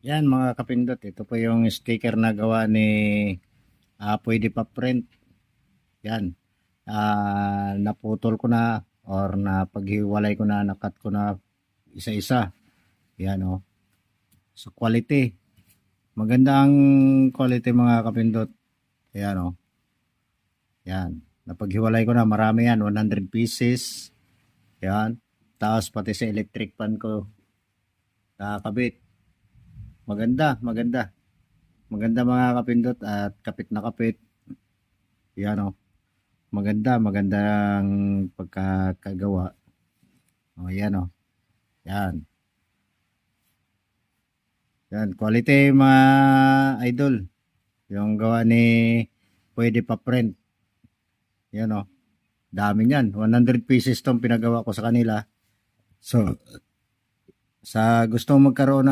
Yan mga kapindot, ito po yung sticker na gawa ni Pwede pa print. Yan. Naputol ko na or napaghiwalay ko na, nakat ko na isa-isa. Yan oh. So quality. Maganda ang quality mga kapindot. Yan oh. Yan. Napaghiwalay ko na, marami yan, 100 pieces. Yan. Tapos pati sa electric fan ko nakakabit. Maganda, maganda. Maganda mga kapindot at kapit na kapit. Yan oh. Maganda, magandang pagkakagawa. Oh, yan oh. Yan. Yan, quality mga idol. Yung gawa ni Pwede pa print. Yan oh. Dami niyan. 100 pieces tong pinagawa ko sa kanila. So, sa gustong magkaroon